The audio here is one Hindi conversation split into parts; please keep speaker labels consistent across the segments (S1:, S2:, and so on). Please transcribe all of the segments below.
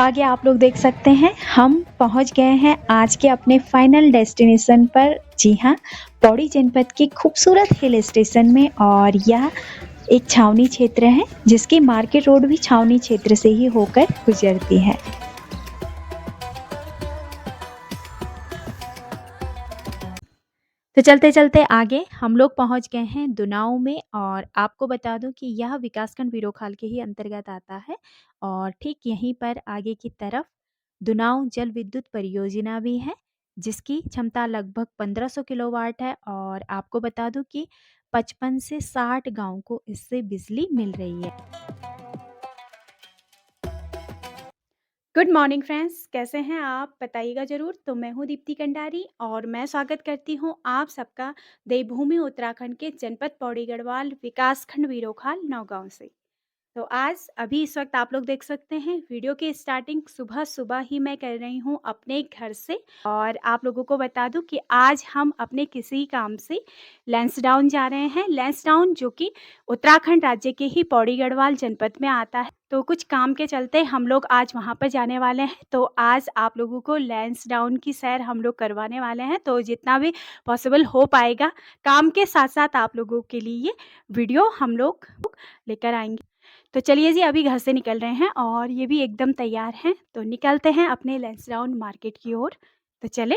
S1: आगे आप लोग देख सकते हैं हम पहुंच गए हैं आज के अपने फाइनल डेस्टिनेशन पर। जी हाँ, पौड़ी जनपद के खूबसूरत हिल स्टेशन में। और यह एक छावनी क्षेत्र है जिसकी मार्केट रोड भी छावनी क्षेत्र से ही होकर गुजरती है। तो चलते चलते आगे हम लोग पहुंच गए हैं दुनाऊ में। और आपको बता दूं कि यह विकासखंड विरोखाल के ही अंतर्गत आता है। और ठीक यहीं पर आगे की तरफ दुनाऊ जल विद्युत परियोजना भी है जिसकी क्षमता लगभग 1500 किलोवाट है। और आपको बता दूं कि 55 से 60 गांव को इससे बिजली मिल रही है। गुड मॉर्निंग फ्रेंड्स, कैसे हैं आप? बताइएगा ज़रूर। तो मैं हूँ दीप्ति कंडारी और मैं स्वागत करती हूँ आप सबका देवभूमि उत्तराखंड के जनपद पौड़ी गढ़वाल विकासखंड वीरोखाल नौगांव से। तो आज अभी इस वक्त आप लोग देख सकते हैं वीडियो की स्टार्टिंग सुबह सुबह ही मैं कर रही हूँ अपने घर से। और आप लोगों को बता दूं कि आज हम अपने किसी काम से लैंसडाउन जा रहे हैं। लैंसडाउन जो कि उत्तराखंड राज्य के ही पौड़ी गढ़वाल जनपद में आता है। तो कुछ काम के चलते हम लोग आज वहाँ पर जाने वाले हैं। तो आज आप लोगों को लैंसडाउन की सैर हम लोग करवाने वाले हैं। तो जितना भी पॉसिबल हो पाएगा काम के साथ साथ आप लोगों के लिए ये वीडियो हम लोग लेकर आएंगे। तो चलिए जी, अभी घर से निकल रहे हैं और ये भी एकदम तैयार हैं। तो निकलते हैं अपने लैंसडाउन मार्केट की ओर। तो चले।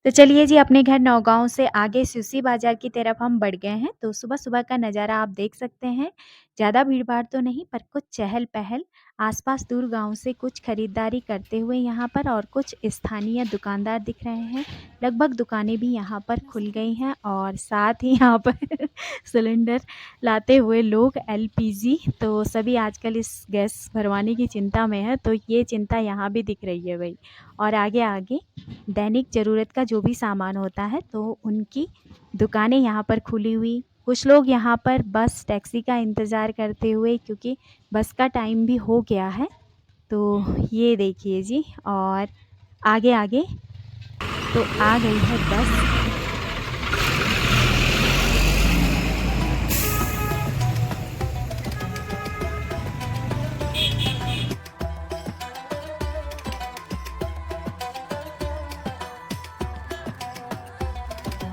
S1: तो चलिए जी, अपने घर नौगांव से आगे सुसी बाजार की तरफ हम बढ़ गए हैं। तो सुबह सुबह का नज़ारा आप देख सकते हैं। ज़्यादा भीड़ भाड़ तो नहीं पर कुछ चहल पहल। आसपास दूर गांव से कुछ खरीदारी करते हुए यहाँ पर और कुछ स्थानीय दुकानदार दिख रहे हैं। लगभग दुकानें भी यहाँ पर खुल गई हैं और साथ ही यहाँ पर सिलेंडर लाते हुए लोग एलपीजी। तो सभी आजकल इस गैस भरवाने की चिंता में है। तो ये चिंता यहाँ भी दिख रही है भाई। और आगे आगे दैनिक ज़रूरत का जो भी सामान होता है तो उनकी दुकानें यहाँ पर खुली हुई। कुछ लोग यहाँ पर बस टैक्सी का इंतज़ार करते हुए, क्योंकि बस का टाइम भी हो गया है। तो ये देखिए जी, और आगे आगे तो आ गई है बस।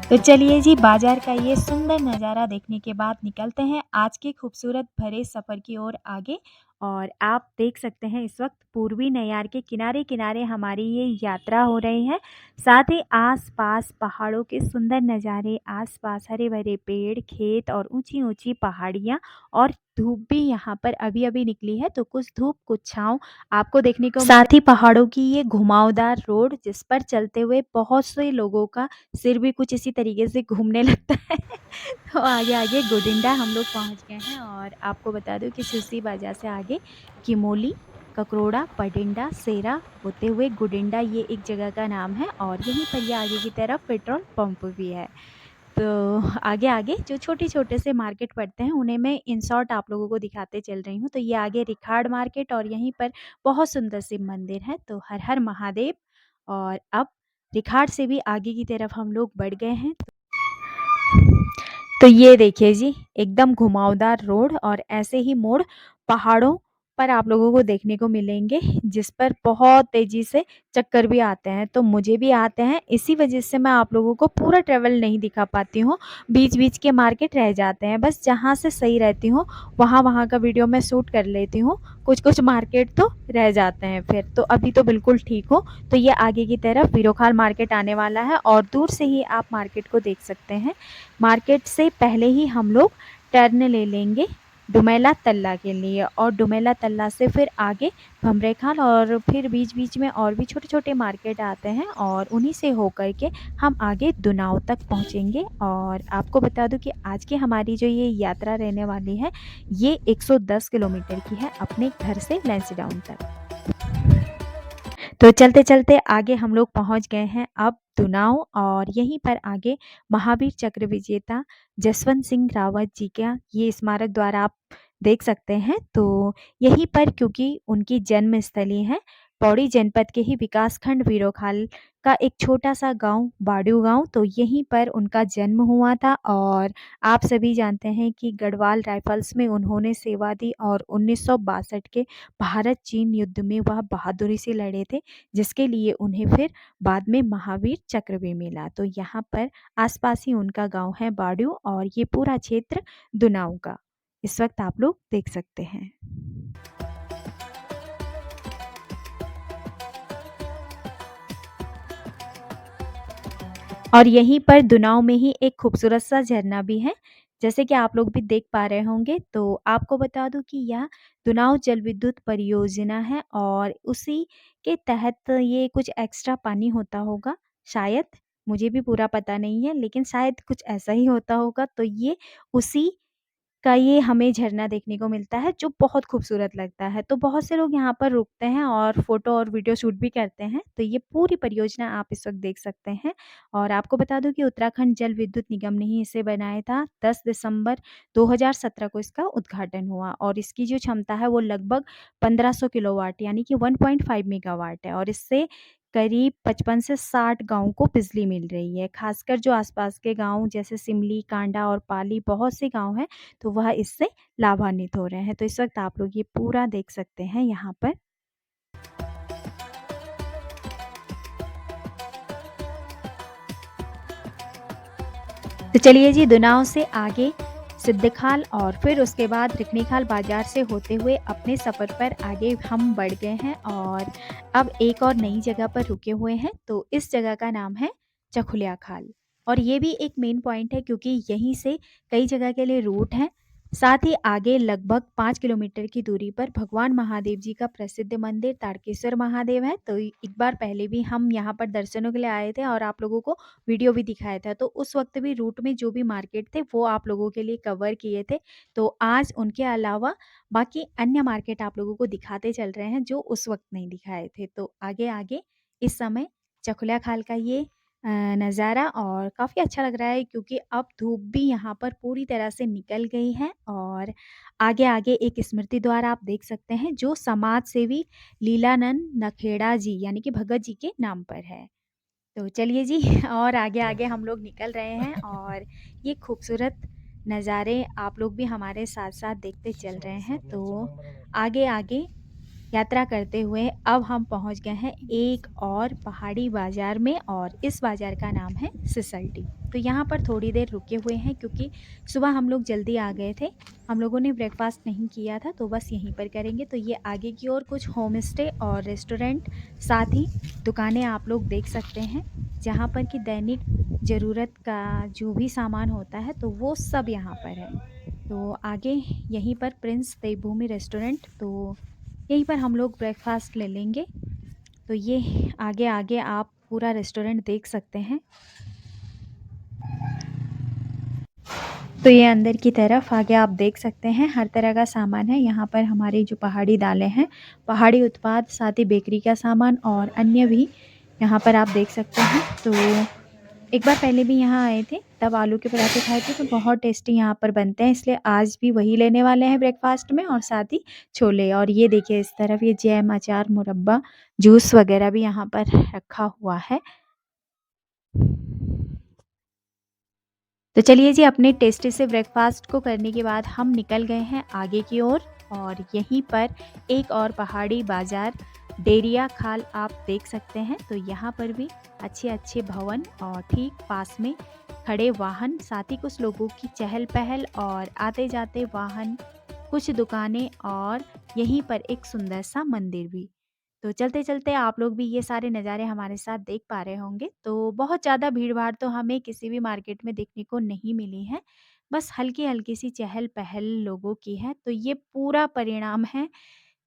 S1: तो चलिए जी, बाजार का ये सुंदर नज़ारा देखने के बाद निकलते हैं आज के खूबसूरत भरे सफ़र की ओर आगे। और आप देख सकते हैं इस वक्त पूर्वी नैयार के किनारे किनारे हमारी ये यात्रा हो रही है। साथ ही आसपास पहाड़ों के सुंदर नज़ारे, आसपास हरे भरे पेड़, खेत और ऊंची ऊंची पहाड़ियाँ। और धूप भी यहाँ पर अभी अभी निकली है तो कुछ धूप कुछ छाँव आपको देखने को। साथ ही पहाड़ों की ये घुमावदार रोड जिस पर चलते हुए बहुत से लोगों का सिर भी कुछ इसी तरीके से घूमने लगता है। तो आगे आगे गुडिंडा हम लोग पहुंच गए हैं। और आपको बता दूं कि सुसी बाजार से आगे किमोली, ककरोड़ा, पडिंडा, सेरा होते हुए गुडिंडा ये एक जगह का नाम है। और यहीं पर ये आगे की तरफ पेट्रोल पंप भी है। तो आगे आगे जो छोटे छोटे से मार्केट पड़ते हैं उन्हें मैं इन शॉर्ट आप लोगों को दिखाते चल रही हूँ। तो ये आगे रिखाड़ मार्केट और यहीं पर बहुत सुंदर से मंदिर है। तो हर हर महादेव। और अब रिखाड़ से भी आगे की तरफ हम लोग बढ़ गए हैं। तो ये देखिए जी, एकदम घुमावदार रोड और ऐसे ही मोड़ पहाड़ों पर आप लोगों को देखने को मिलेंगे जिस पर बहुत तेजी से चक्कर भी आते हैं। तो मुझे भी आते हैं, इसी वजह से मैं आप लोगों को पूरा ट्रेवल नहीं दिखा पाती हूँ। बीच बीच के मार्केट रह जाते हैं, बस जहाँ से सही रहती हूँ वहाँ का वीडियो मैं शूट कर लेती हूँ। कुछ कुछ मार्केट तो रह जाते हैं फिर। तो अभी तो बिल्कुल ठीक हो। तो ये आगे की तरफ वीरोखाल मार्केट आने वाला है और दूर से ही आप मार्केट को देख सकते हैं। मार्केट से पहले ही हम लोग टर्न ले लेंगे डुमेला तल्ला के लिए। और डुमेला तल्ला से फिर आगे भमरेखाल और फिर बीच बीच में और भी छोटे छोटे मार्केट आते हैं और उन्हीं से होकर के हम आगे दुनाव तक पहुंचेंगे। और आपको बता दूं कि आज की हमारी जो ये यात्रा रहने वाली है ये 110 किलोमीटर की है अपने घर से लैंसडाउन तक। तो चलते चलते आगे हम लोग पहुंच गए हैं अब दुनाव और यहीं पर आगे महावीर चक्र विजेता जसवंत सिंह रावत जी का ये स्मारक द्वारा आप देख सकते हैं। तो यहीं पर क्योंकि उनकी जन्मस्थली है, पौड़ी जनपद के ही विकासखंड वीरोखाल का एक छोटा-सा गाँव बाड़ू गाँव, तो यहीं पर उनका जन्म हुआ था और आप सभी जानते हैं कि गढ़वाल राइफ़ल्स में उन्होंने सेवा दी और 1962 के भारत-चीन युद्ध में वह बहादुरी से लड़े थे, जिसके लिए उन्हें फिर बाद में महावीर चक्र भी मिला। तो यहाँ पर आस-पास ही उनका गाँव है बाड़ू और ये पूरा क्षेत्र दुनाव का इस वक़्त आप लोग देख सकते हैं। और यहीं पर दुनाव में ही एक खूबसूरत सा झरना भी है, जैसे कि आप लोग भी देख पा रहे होंगे। तो आपको बता दूँ कि यह दुनाव जल विद्युत परियोजना है और उसी के तहत ये कुछ एक्स्ट्रा पानी होता होगा शायद, मुझे भी पूरा पता नहीं है, लेकिन शायद कुछ ऐसा ही होता होगा। तो ये उसी का ये हमें झरना देखने को मिलता है जो बहुत खूबसूरत लगता है। तो बहुत से लोग यहाँ पर रुकते हैं और फ़ोटो और वीडियो शूट भी करते हैं। तो ये पूरी परियोजना आप इस वक़्त देख सकते हैं और आपको बता दूँ कि उत्तराखंड जल विद्युत निगम ने ही इसे बनाया था। 10 दिसंबर 2017 को इसका उद्घाटन हुआ और इसकी जो क्षमता है वो लगभग 1500 किलोवाट यानी कि 1.5 मेगावाट है और इससे करीब 55 से 60 गाँव को बिजली मिल रही है। ख़ासकर जो आस-पास के गाँव जैसे सिमली, कांडा और पाली बहुत से गाँव हैं, तो वह इससे लाभान्वित हो रहे हैं। तो इस वक़्त आप लोग ये पूरा देख सकते हैं यहाँ पर। तो चलिए जी दुनाव से आगे सिद्धखाल और फिर उसके बाद रिकनीखाल बाज़ार से होते हुए अपने सफ़र पर आगे हम बढ़ गए हैं और अब एक और नई जगह पर रुके हुए हैं। तो इस जगह का नाम है चकुलिया खाल और ये भी एक मेन पॉइंट है क्योंकि यहीं से कई जगह के लिए रूट हैं। साथ ही आगे लगभग 5 किलोमीटर की दूरी पर भगवान महादेव जी का प्रसिद्ध मंदिर ताड़केश्वर महादेव है। तो एक बार पहले भी हम यहाँ पर दर्शनों के लिए आए थे और आप लोगों को वीडियो भी दिखाया था। तो उस वक़्त भी रूट में जो भी मार्केट थे वो आप लोगों के लिए कवर किए थे। तो आज उनके अलावा बाकी अन्य मार्केट आप लोगों को दिखाते चल रहे हैं जो उस वक़्त नहीं दिखाए थे। तो आगे-आगे इस समय चकुलिया खाल का ये नज़ारा और काफ़ी अच्छा लग रहा है क्योंकि अब धूप भी यहाँ पर पूरी तरह से निकल गई है और आगे-आगे एक स्मृति द्वार आप देख सकते हैं जो समाज सेवी लीलानंद नखेड़ा जी यानी कि भगत जी के नाम पर है। तो चलिए जी और आगे-आगे हम लोग निकल रहे हैं और ये खूबसूरत नज़ारे आप लोग भी हमारे साथ-साथ देखते चल रहे हैं। तो आगे-आगे यात्रा करते हुए अब हम पहुंच गए हैं एक और पहाड़ी बाजार में और इस बाजार का नाम है सिसल्टी। तो यहाँ पर थोड़ी देर रुके हुए हैं क्योंकि सुबह हम लोग जल्दी आ गए थे। हम लोगों ने ब्रेकफास्ट नहीं किया था तो बस यहीं पर करेंगे। तो ये आगे की ओर कुछ होम स्टे और रेस्टोरेंट साथ ही दुकानें आप लोग देख सकते हैं जहाँ पर कि दैनिक ज़रूरत का जो भी सामान होता है तो वो सब यहाँ पर है। तो आगे यहीं पर प्रिंस देवभूमि रेस्टोरेंट तो यहीं पर हम लोग ब्रेकफास्ट ले लेंगे। तो ये आगे-आगे आप पूरा रेस्टोरेंट देख सकते हैं। तो ये अंदर की तरफ आगे आप देख सकते हैं हर तरह का सामान है। यहाँ पर हमारी जो पहाड़ी दालें हैं, पहाड़ी उत्पाद साथ ही बेकरी का सामान और अन्य भी यहाँ पर आप देख सकते हैं। तो एक बार पहले भी यहाँ आए थे तब आलू के पराठे खाए थे तो बहुत टेस्टी यहाँ पर बनते हैं इसलिए आज भी वही लेने वाले हैं ब्रेकफास्ट में और साथ ही छोले। और ये देखिए इस तरफ ये जैम, अचार, मुरब्बा, जूस वगैरह भी यहाँ पर रखा हुआ है। तो चलिए जी अपने टेस्टी से ब्रेकफास्ट को करने के बाद हम निकल गए हैं आगे की ओर और यहीं पर एक और पहाड़ी बाज़ार डेरिया खाल आप देख सकते हैं। तो यहाँ पर भी अच्छे-अच्छे भवन और ठीक पास में खड़े वाहन, साथ ही कुछ लोगों की चहल-पहल और आते-जाते वाहन, कुछ दुकानें और यहीं पर एक सुंदर सा मंदिर भी। तो चलते-चलते आप लोग भी ये सारे नज़ारे हमारे साथ देख पा रहे होंगे। तो बहुत ज़्यादा भीड़-भाड़ तो हमें किसी भी मार्केट में देखने को नहीं मिली है। बस हल्की-हल्की सी चहल-पहल लोगों की है। तो ये पूरा परिणाम है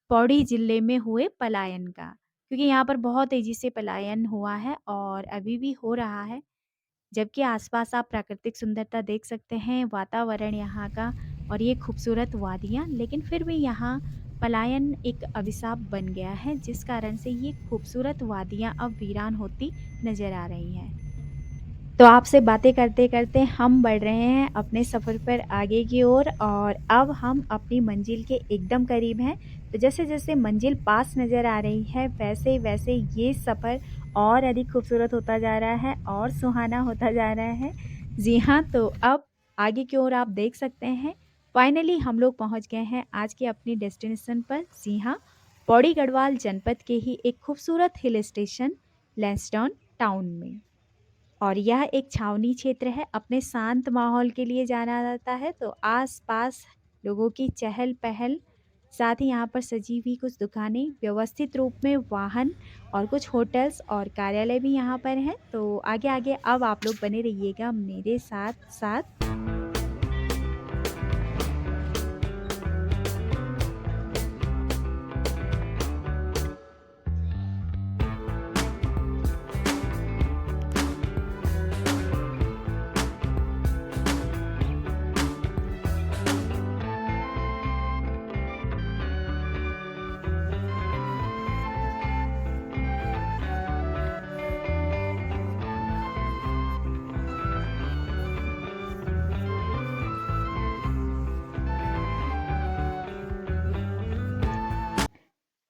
S1: पौड़ी ज़िले में हुए पलायन का। क्योंकि यहाँ पर बहुत तेज़ी से पलायन हुआ है और अभी भी हो रहा है। जबकि आसपास आप प्राकृतिक सुंदरता देख सकते हैं, वातावरण यहाँ का और ये खूबसूरत वादियाँ, लेकिन फिर भी यहाँ पलायन एक अभिशाप बन गया है, जिस कारण से ये खूबसूरत वादियाँ अब वीरान होती नज़र आ रही हैं। तो आपसे बातें करते-करते हम बढ़ रहे हैं अपने सफ़र पर आगे की ओर और अब हम अपनी मंजिल के एकदम करीब हैं। तो जैसे-जैसे मंजिल पास नज़र आ रही है, वैसे-वैसे ये सफ़र और अधिक खूबसूरत होता जा रहा है और सुहाना होता जा रहा है। जी हाँ, तो अब आगे की ओर आप देख सकते हैं, फाइनली हम लोग पहुँच गए हैं आज के अपनी डेस्टिनेशन पर। जी हाँ, पौड़ी गढ़वाल जनपद के ही एक खूबसूरत हिल स्टेशन लैंसडाउन टाउन में। और यह एक छावनी क्षेत्र है, अपने शांत माहौल के लिए जाना जाता है। तो आस-पास लोगों की चहल-पहल, साथ ही यहाँ पर सजी हुई कुछ दुकानें, व्यवस्थित रूप में वाहन और कुछ होटल्स और कार्यालय भी यहाँ पर हैं। तो आगे-आगे अब आप लोग बने रहिएगा मेरे साथ-साथ।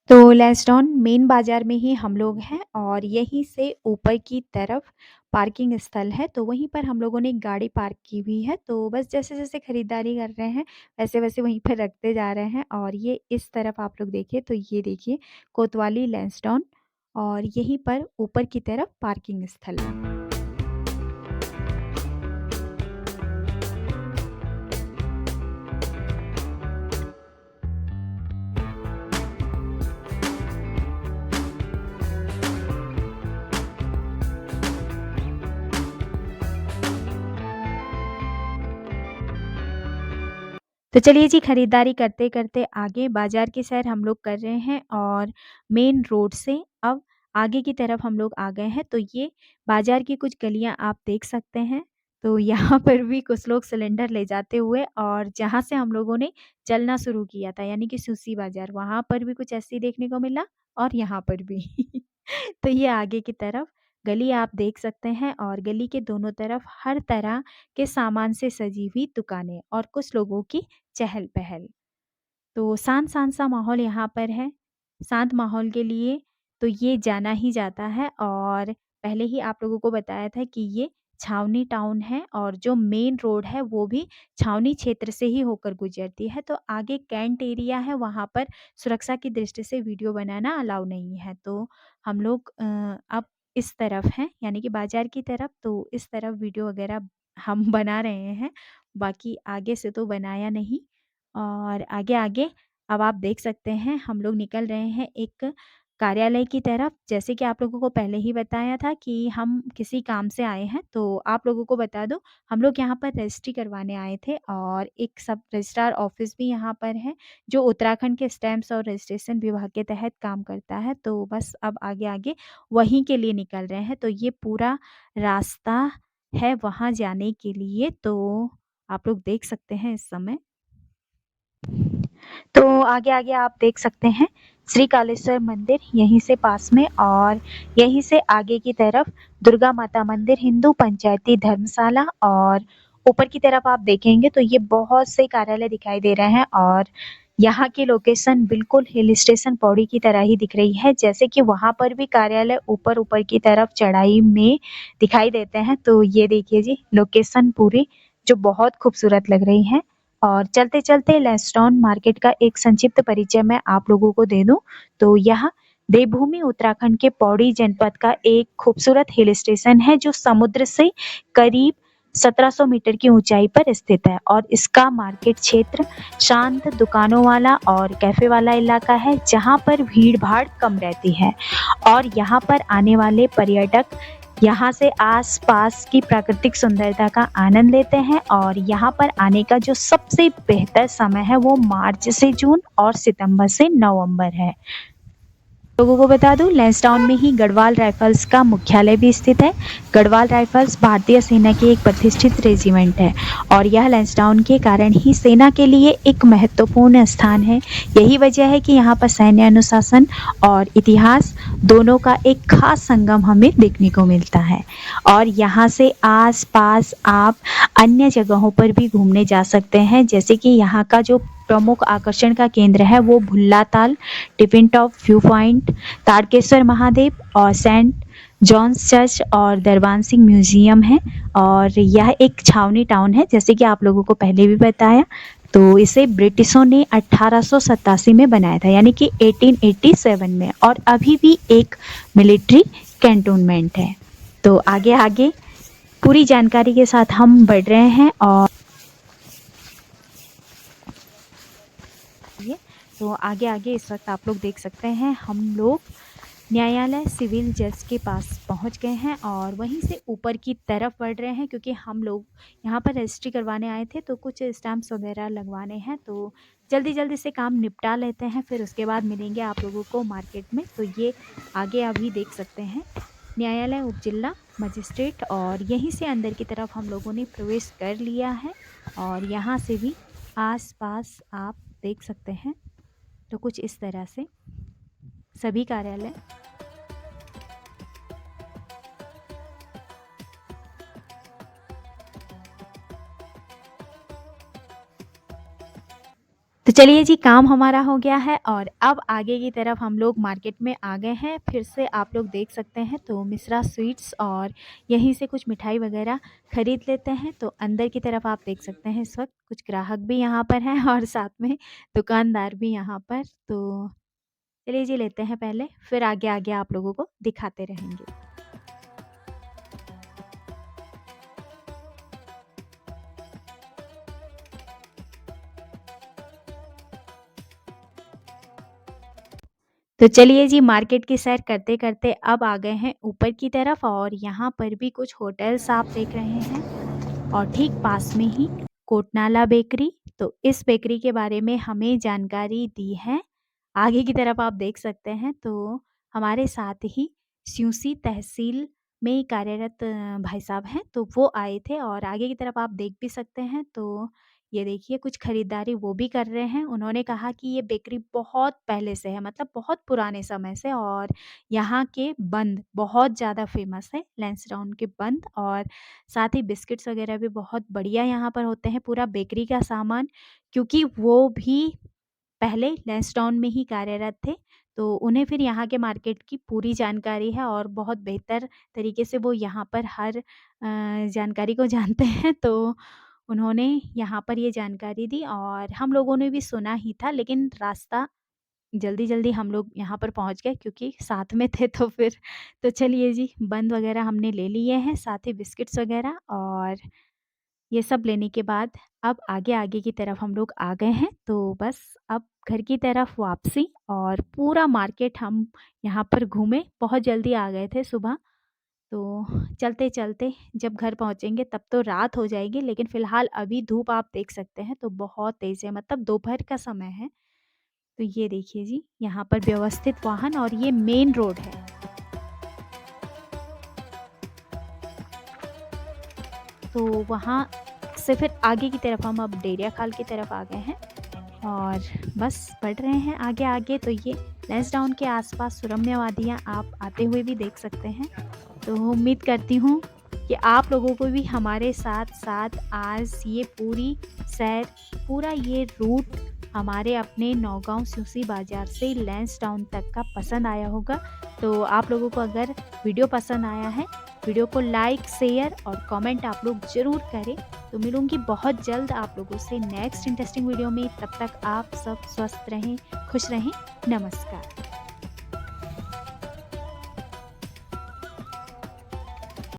S1: तो लैंसडाउन मेन बाज़ार में ही हम लोग हैं और यहीं से ऊपर की तरफ पार्किंग स्थल है, तो वहीं पर हम लोगों ने गाड़ी पार्क की हुई है। तो बस जैसे-जैसे खरीदारी कर रहे हैं, वैसे-वैसे वहीं पर रखते जा रहे हैं और ये इस तरफ आप लोग देखिए, तो ये देखिए कोतवाली लैंसडाउन और यहीं पर ऊपर की तरफ पार्किंग स्थल है। तो चलिए जी खरीदारी करते-करते आगे बाज़ार की सैर हम लोग कर रहे हैं और मेन रोड से अब आगे की तरफ हम लोग आ गए हैं। तो ये बाज़ार की कुछ गलियाँ आप देख सकते हैं। तो यहाँ पर भी कुछ लोग सिलेंडर ले जाते हुए और जहाँ से हम लोगों ने चलना शुरू किया था यानी कि सूसी बाज़ार, वहाँ पर भी कुछ ऐसे ही देखने को मिला और यहाँ पर भी। तो ये आगे की तरफ गली आप देख सकते हैं और गली के दोनों तरफ हर तरह के सामान से सजी हुई दुकानें और कुछ लोगों की चहल-पहल। तो शांत-शांत सा माहौल यहाँ पर है। शांत माहौल के लिए तो ये जाना ही जाता है और पहले ही आप लोगों को बताया था कि ये छावनी टाउन है और जो मेन रोड है वो भी छावनी क्षेत्र से ही होकर गुज़रती है। तो आगे कैंट एरिया है वहाँ पर सुरक्षा की दृष्टि से वीडियो बनाना अलाउ नहीं है। तो हम लोग अब इस तरफ हैं यानी कि बाज़ार की तरफ, तो इस तरफ वीडियो वग़ैरह हम बना रहे हैं। बाकी आगे से तो बनाया नहीं। और आगे-आगे अब आप देख सकते हैं हम लोग निकल रहे हैं एक कार्यालय की तरफ। जैसे कि आप लोगों को पहले ही बताया था कि हम किसी काम से आए हैं, तो आप लोगों को बता दूँ हम लोग यहाँ पर रजिस्ट्री करवाने आए थे और एक सब रजिस्ट्रार ऑफ़िस भी यहाँ पर है, जो उत्तराखंड के स्टैम्प्स और रजिस्ट्रेशन विभाग के तहत काम करता है। तो बस अब आगे-आगे वहीं के लिए निकल रहे हैं। तो ये पूरा रास्ता है वहाँ जाने के लिए, तो आप लोग देख सकते हैं इस समय। तो आगे-आगे आप देख सकते हैं श्री कालेश्वर मंदिर यहीं से पास में और यहीं से आगे की तरफ दुर्गा माता मंदिर, हिंदू पंचायती धर्मशाला और ऊपर की तरफ आप देखेंगे तो ये बहुत से कार्यालय दिखाई दे रहे हैं और यहाँ की लोकेशन बिल्कुल हिल स्टेशन पौड़ी की तरह ही दिख रही है। जैसे कि वहाँ पर भी कार्यालय ऊपर-ऊपर की तरफ चढ़ाई में दिखाई देते हैं। तो ये देखिए जी लोकेशन पूरी जो बहुत खूबसूरत लग रही है। और चलते-चलते लेस्टॉन मार्केट का एक संक्षिप्त परिचय मैं आप लोगों को दे दूं तो यह देवभूमि उत्तराखंड के पौड़ी जनपद का एक खूबसूरत हिल स्टेशन है जो समुद्र से करीब 1700 मीटर की ऊंचाई पर स्थित है और इसका मार्केट क्षेत्र शांत दुकानों वाला और कैफे वाला इलाका है जहां पर भीड़ भाड़ कम रहती है और यहाँ पर आने वाले पर्यटक यहाँ से आस-पास की प्राकृतिक सुंदरता का आनंद लेते हैं और यहाँ पर आने का जो सबसे बेहतर समय है वो मार्च से जून और सितंबर से नवंबर है। लोगों को बता दूं, लैंसडाउन में ही गढ़वाल राइफल्स का मुख्यालय भी स्थित है। गढ़वाल राइफल्स भारतीय सेना की एक प्रतिष्ठित रेजिमेंट है और यह लैंसडाउन के कारण ही सेना के लिए एक महत्वपूर्ण स्थान है। यही वजह है कि यहाँ पर सैन्य अनुशासन और इतिहास दोनों का एक खास संगम हमें देखने को मिलता है। और यहाँ से आस पास आप अन्य जगहों पर भी घूमने जा सकते हैं, जैसे कि यहाँ का जो प्रमुख आकर्षण का केंद्र है वो Bhulla Tal, tiffin top view point, Tarkeshwar Mahadev और सेंट जॉन्स चर्च और दरबान सिंह म्यूजियम है। और यह एक छावनी टाउन है, जैसे कि आप लोगों को पहले भी बताया। तो इसे ब्रिटिशों ने 1887 में बनाया था, यानी कि 1887 में, और अभी भी एक मिलिट्री कैंटोनमेंट है। तो आगे आगे पूरी जानकारी के साथ हम बढ़ रहे हैं। और तो आगे आगे इस वक्त आप लोग देख सकते हैं हम लोग न्यायालय सिविल जज के पास पहुंच गए हैं और वहीं से ऊपर की तरफ बढ़ रहे हैं, क्योंकि हम लोग यहाँ पर रजिस्ट्री करवाने आए थे तो कुछ स्टैम्प्स वगैरह लगवाने हैं। तो जल्दी जल्दी से काम निपटा लेते हैं, फिर उसके बाद मिलेंगे आप लोगों को मार्केट में। तो ये आगे अभी देख सकते हैं न्यायालय उप जिला मजिस्ट्रेट, और यहीं से अंदर की तरफ हम लोगों ने प्रवेश कर लिया है। और यहाँ से भी आस पास आप देख सकते हैं। तो कुछ इस तरह से सभी कार्यालय तो चलिए जी, काम हमारा हो गया है और अब आगे की तरफ हम लोग मार्केट में आ गए हैं। फिर से आप लोग देख सकते हैं तो मिश्रा स्वीट्स, और यहीं से कुछ मिठाई वगैरह खरीद लेते हैं। तो अंदर की तरफ आप देख सकते हैं इस वक्त कुछ ग्राहक भी यहाँ पर हैं और साथ में दुकानदार भी यहाँ पर। तो चलिए जी, लेते हैं पहले, फिर आगे आगे आप लोगों को दिखाते रहेंगे। तो चलिए जी, मार्केट की सैर करते करते अब आ गए हैं ऊपर की तरफ, और यहाँ पर भी कुछ होटल्स आप देख रहे हैं और ठीक पास में ही कोटनाला बेकरी। तो इस बेकरी के बारे में हमें जानकारी दी है। आगे की तरफ आप देख सकते हैं तो हमारे साथ ही स्यूसी तहसील में कार्यरत भाई साहब हैं, तो वो आए थे। और आगे की तरफ आप देख भी सकते हैं तो ये देखिए कुछ खरीदारी वो भी कर रहे हैं। उन्होंने कहा कि ये बेकरी बहुत पहले से है, मतलब बहुत पुराने समय से, और यहाँ के बंद बहुत ज़्यादा फेमस है, लैंसडाउन के बंद। और साथ ही बिस्किट्स वगैरह भी बहुत बढ़िया यहाँ पर होते हैं, पूरा बेकरी का सामान, क्योंकि वो भी पहले लैंसडाउन में ही कार्यरत थे। तो उन्हें फिर यहाँ के मार्केट की पूरी जानकारी है और बहुत बेहतर तरीके से वो यहाँ पर हर जानकारी को जानते हैं। तो उन्होंने यहाँ पर ये जानकारी दी और हम लोगों ने भी सुना ही था, लेकिन रास्ता जल्दी-जल्दी हम लोग यहाँ पर पहुँच गए क्योंकि साथ में थे। तो फिर तो चलिए जी, बंद वगैरह हमने ले लिए हैं, साथ ही बिस्किट्स वगैरह, और ये सब लेने के बाद अब आगे-आगे की तरफ हम लोग आ गए हैं। तो बस अब घर की तरफ वापसी, और पूरा मार्केट हम यहाँ पर घूमे, बहुत जल्दी आ गए थे सुबह। तो चलते-चलते जब घर पहुँचेंगे तब तो रात हो जाएगी, लेकिन फ़िलहाल अभी धूप आप देख सकते हैं तो बहुत तेज़ है, मतलब दोपहर का समय है। तो ये देखिए जी, यहाँ पर व्यवस्थित वाहन, और ये मेन रोड है। तो वहाँ से फिर आगे की तरफ हम अब डेरिया खाल की तरफ आ गए हैं और बस बढ़ रहे हैं आगे-आगे। तो ये लैंसडाउन के आस-पास सुरम्य वादियाँ आप आते हुए भी देख सकते हैं। तो उम्मीद करती हूँ कि आप लोगों को भी हमारे साथ-साथ आज ये पूरी सैर, पूरा ये रूट हमारे अपने नौगाँव स्यूसी बाज़ार से लैंसडाउन तक का पसंद आया होगा। तो आप लोगों को अगर वीडियो पसंद आया है, वीडियो को लाइक, शेयर और कमेंट आप लोग ज़रूर करें। तो मिलूँगी बहुत जल्द आप लोगों से नेक्स्ट इंटरेस्टिंग वीडियो में। तब तक आप सब स्वस्थ रहें, खुश रहें। नमस्कार।